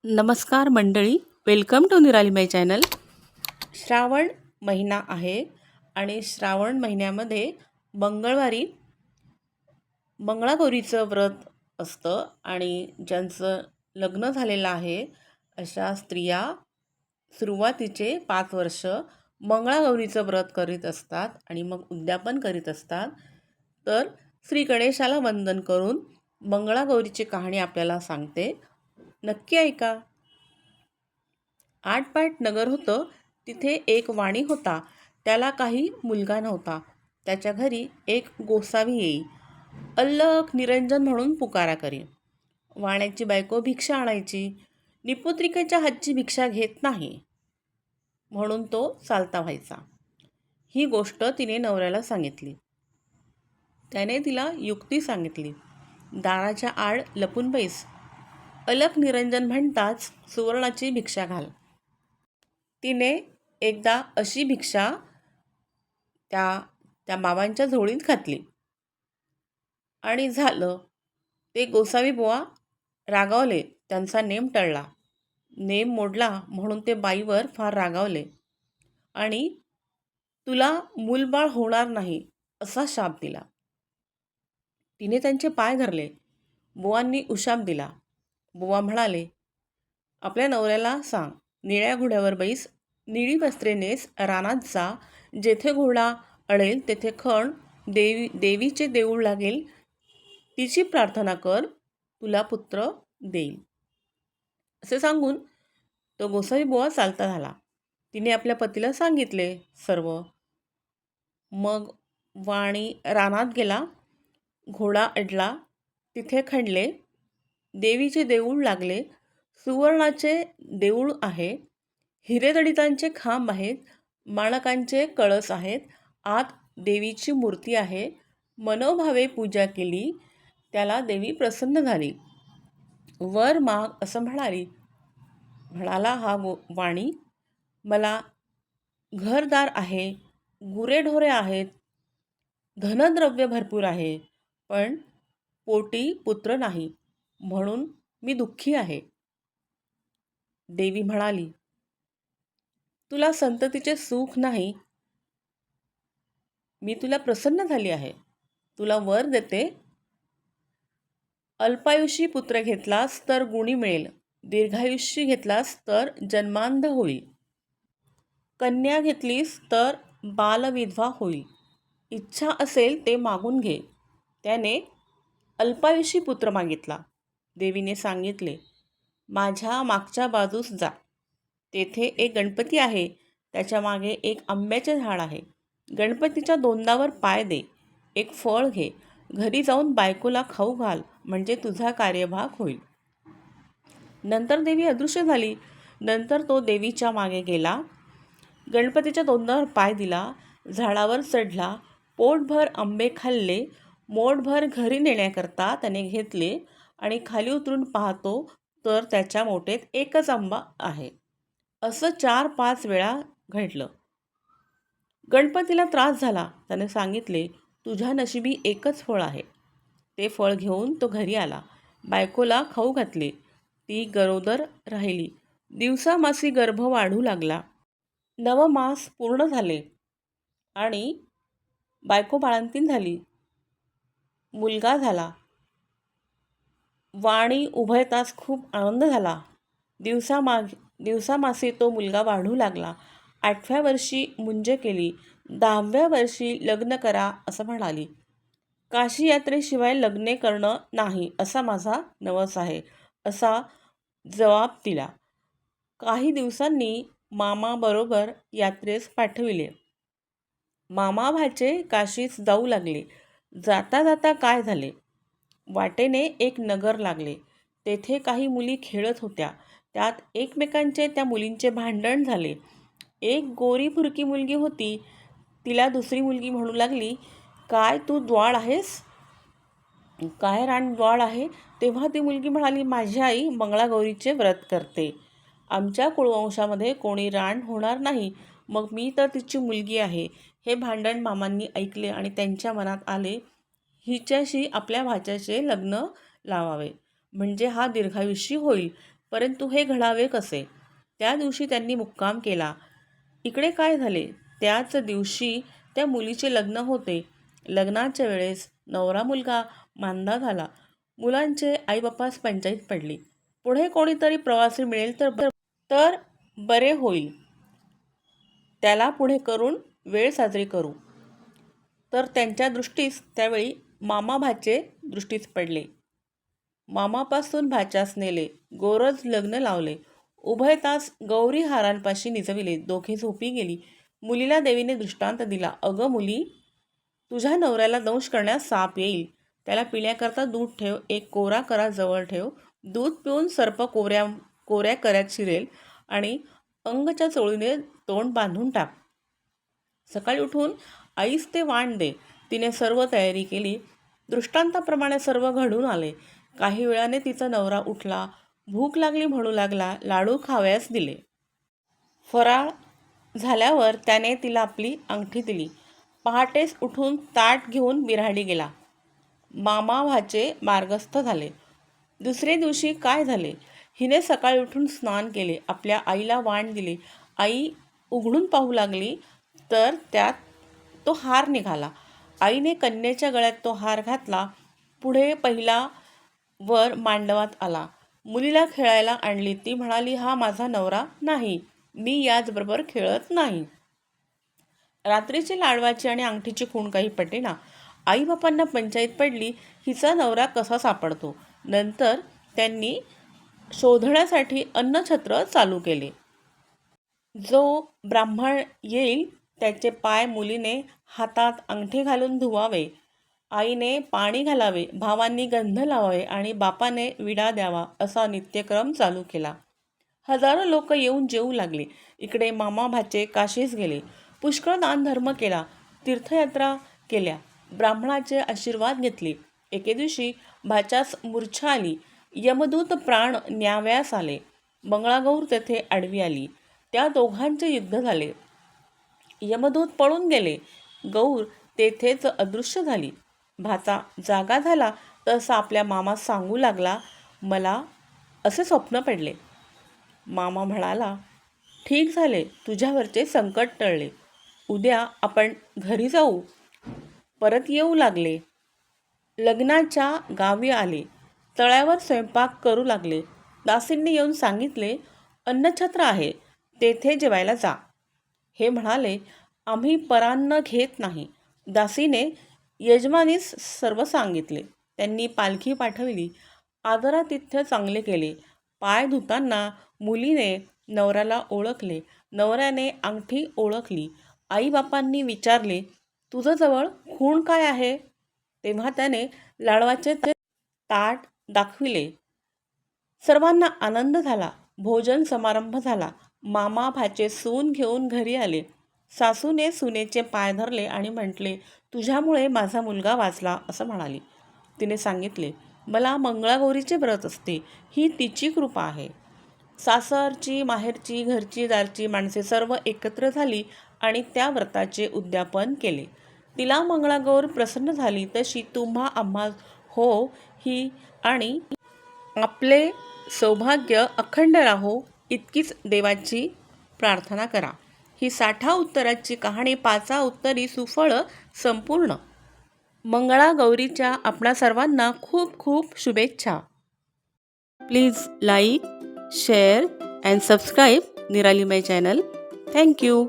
नमस्कार मंडळी, welcome to निराली माय चॅनल. श्रावण महिना आहे आणि श्रावण महिन्यामध्ये मंगळवारी मंगळागौरीचं व्रत असतं आणि ज्यांचं लग्न झालेलं आहे अशा स्त्रिया सुरुवातीचे 5 वर्ष मंगळागौरीचं व्रत करीत असतात आणि मग उद्यापन करीत असतात. तर श्री गणेशाला वंदन करून मंगळागौरीची कहाणी आपल्याला सांगते, नक्की ऐका. आटपाट नगर होतं. तिथे एक वाणी होता. त्याला काही मुलगा नव्हता. त्याच्या घरी एक गोसावी येई. अल्लख निरंजन म्हणून पुकारा करी. वाण्याची बायको भिक्षा आणायची. निपुत्रिकेच्या हातची भिक्षा घेत नाही म्हणून तो चालता व्हायचा. ही गोष्ट तिने नवऱ्याला सांगितली. त्याने तिला युक्ती सांगितली. दाराच्या आड लपून बैस. अलख निरंजन म्हणताच सुवर्णाची भिक्षा घाल. तिने एकदा अशी भिक्षा त्या त्या बाबांच्या झोळीत घातली आणि झालं. ते गोसावी बुवा रागावले. त्यांचा नेम टळला. नेम मोडला म्हणून ते बाईवर फार रागावले आणि तुला मूलबाळ होणार नाही असा शाप दिला. तिने त्यांचे पाय धरले. बुवांनी उशाप दिला. बुवा म्हणाले, आपल्या नवऱ्याला सांग, निळ्या घोड्यावर बैस, निळी वस्त्रे नेस, रानात जा, जेथे घोडा अडेल तेथे खण, देवीचे देऊळ लागेल, तिची प्रार्थना कर, तुला पुत्र देईल. असे सांगून तो गोसावी बुवा चालता झाला. तिने आपल्या पतीला सांगितले सर्व. मग वाणी रानात गेला. घोडा अडला. तिथे खणले. देवीचे देऊळ लागले. सुवर्णाचे देऊळ आहे. हिरेजडितांचे खांब आहेत. माणकांचे कळस आहेत. आत देवीची मूर्ती आहे. मनोभावे पूजा केली. त्याला देवी प्रसन्न झाली. वर माग असं म्हणाला हा वाणी, मला घरदार आहे, गुरेढोरे आहेत, धनद्रव्य भरपूर आहे, पण पोटी पुत्र नाही म्हणून मी दुःखी आहे. देवी म्हणाली, तुला संततीचे सुख नाही. मी तुला प्रसन्न झाली आहे. तुला वर देते. अल्पायुषी पुत्र घेतलास तर गुणी मिळेल. दीर्घायुष्य घेतलास तर जन्मांध होईल. कन्या घेतलीस तर बालविधवा होईल. इच्छा असेल ते मागून घे. त्याने अल्पायुषी पुत्र मागितला. देवीने सांगितले, माझ्या मागच्या बाजूस जा. तेथे एक गणपती आहे. त्याच्या मागे एक आंब्याचे झाड आहे. गणपतीच्या दोंडावर पाय दे. एक फळ घे. घरी जाऊन बायकोला खाऊ घाल, म्हणजे तुझा कार्यभाग होईल. नंतर देवी अदृश्य झाली. नंतर तो देवीच्या मागे गेला. गणपतीच्या दोंडावर पाय दिला. झाडावर चढला. पोटभर आंबे खाल्ले. मोठभर घरी नेण्याकरता त्याने घेतले आणि खाली उतरून पाहतो तर त्याच्या मोठेत एकच आंबा आहे. असं 4-5 वेळा घडलं. गणपतीला त्रास झाला. त्याने सांगितले, तुझ्या नशिबी एकच फळ आहे. ते फळ घेऊन तो घरी आला. बायकोला खाऊ घातले. ती गरोदर राहिली. दिवसामासी गर्भ वाढू लागला. 9 मास पूर्ण झाले आणि बायको बाळंतीण झाली. मुलगा झाला. वाणी उभयतास खूप आनंद झाला. दिवसामासी तो मुलगा वाढू लागला. 8व्या वर्षी मुंज केली. 10व्या वर्षी लग्न करा असं म्हणाली. काशी यात्रेशिवाय लग्ने करणं नाही असा माझा नवस आहे असा जबाब दिला. काही दिवसांनी मामाबरोबर यात्रेस पाठविले. मामा भाचे काशीस जाऊ लागले. जाता जाता काय झाले, वाटेने एक नगर लागले. तेथे काही मुली खेळत होत्या. त्यात एकमेकांचे त्या मुलींचे भांडण झाले. एक गोरी फुरकी मुलगी होती. तिला दुसरी मुलगी म्हणू लागली, काय तू द्वाळ आहेस? काय रान द्वाळ आहे? तेव्हा ती मुलगी म्हणाली, माझी आई मंगळागौरीचे व्रत करते. आमच्या कुळवंशामध्ये कोणी रान होणार नाही. मग मी तर तिची मुलगी आहे. हे भांडण मामांनी ऐकले आणि त्यांच्या मनात आले, हिच्याशी आपल्या भाच्याचे लग्न लावावे, म्हणजे हा दीर्घायुषी होईल. परंतु हे घडावे कसे? त्या दिवशी त्यांनी मुक्काम केला. इकडे काय झाले? त्याच दिवशी त्या मुलीचे लग्न होते. लग्नाच्या वेळेस नवरा मुलगा मांदा झाला. मुलांचे आईबापास पंचाईत पडली. पुढे कोणीतरी प्रवासी मिळेल तर बरे होईल, त्याला पुढे करून वेळ साजरी करू. तर त्यांच्या दृष्टीस त्यावेळी मामा भाचे दृष्टीस पडले. मामापासून भाच्यास नेले. गोरज लग्न लावले. उभय तास गौरी हारांपाशी निजविले. दोघे झोपी गेली. मुलीला देवीने दृष्टांत दिला. अगं मुली, तुझ्या नवऱ्याला दंश करण्यास साप येईल. त्याला पिण्याकरता दूध ठेव. एक कोरा करा जवळ ठेव. दूध पिऊन सर्प कोऱ्या कऱ्यात शिरेल आणि अंगच्या चोळीने तोंड बांधून टाक. सकाळी उठून आईस ते वाण दे. तिने सर्व तयारी केली. दृष्टांताप्रमाणे सर्व घडून आले. काही वेळाने तिचा नवरा उठला. भूक लागली म्हणू लागला. लाडू खावयास दिले. फराळ झाल्यावर त्याने तिला आपली अंगठी दिली. पहाटेस उठून ताट घेऊन बिऱ्हाडी गेला. मामा भाचे मार्गस्थ झाले. दुसरे दिवशी काय झाले? हिने सकाळी उठून स्नान केले. आपल्या आईला वाण दिले. आई उघडून पाहू लागली तर त्यात तो हार निघाला. आईने कन्येच्या गळ्यात तो हार घातला. पुढे पहिला वर मांडवात आला. मुलीला खेळायला आणली. ती म्हणाली, हा माझा नवरा नाही, मी याचबरोबर खेळत नाही. रात्रीची लाडवाची आणि अंगठीची खूण काही पटेना. आईबापांना पंचायत पडली, हिचा नवरा कसा सापडतो. नंतर त्यांनी शोधण्यासाठी अन्नछत्र चालू केले. जो ब्राह्मण येईल त्याचे पाय मुलीने हातात अंगठी घालून धुवावे. आईने पाणी घालावे. भावांनी गंध लावावे आणि बापाने विडा द्यावा. असा नित्यक्रम चालू केला. हजारो लोक येऊन जेवू लागले. इकडे मामा भाचे काशीस गेले. पुष्कळ दानधर्म केला. तीर्थयात्रा केल्या. ब्राह्मणाचे आशीर्वाद घेतले. एके दिवशी भाच्यास मूर्छा आली. यमदूत प्राण न्यावयास आले. मंगळागौर तेथे आडवी आली. त्या दोघांचे युद्ध झाले. यमदूत पळून गेले. गौर तेथेच अदृश्य झाली. भाचा जागा झाला तसा आपल्या मामास सांगू लागला, मला असे स्वप्न पडले. मामा म्हणाला, ठीक झाले, तुझ्यावरचे संकट टळले. उद्या आपण घरी जाऊ. परत येऊ लागले. लग्नाच्या गावी आले. तळ्यावर स्वयंपाक करू लागले. दासींनी येऊन सांगितले, अन्नछत्र आहे, तेथे जेवायला जा. हे म्हणाले, आम्ही परान्न घेत नाही. दासीने यजमानीस सर्व सांगितले. त्यांनी पालखी पाठविली. आदरातिथ्य चांगले केले. पाय धुताना मुलीने नवऱ्याला ओळखले. नवऱ्याने अंगठी ओळखली. आईबापांनी विचारले, तुझ्याजवळ खूण काय आहे? तेव्हा त्याने लाडवाचे ताट दाखविले. सर्वांना आनंद झाला. भोजन समारंभ झाला. मामा भाचे सून घेऊन घरी आले. सासूने सुनेचे पाय धरले आणि म्हटले, तुझ्यामुळे माझा मुलगा वाचला असं म्हणाली. तिने सांगितले, मला मंगळागौरीचे व्रत असते, ही तिची कृपा आहे. सासरची, माहेरची, घरची, दारची माणसे सर्व एकत्र झाली आणि त्या व्रताचे उद्यापन केले. तिला मंगळागौर प्रसन्न झाली तशी तुम्हा आम्हा हो ही आणि आपले सौभाग्य अखंड राहो इतकीच देवाची प्रार्थना करा. ही 60 उत्तराची कहाणी 5 उत्तरी सुफळ संपूर्ण. मंगळागौरीच्या आपणा सर्वांना खूप खूप शुभेच्छा. Please like, share and subscribe निराली माय चॅनल. थँक्यू.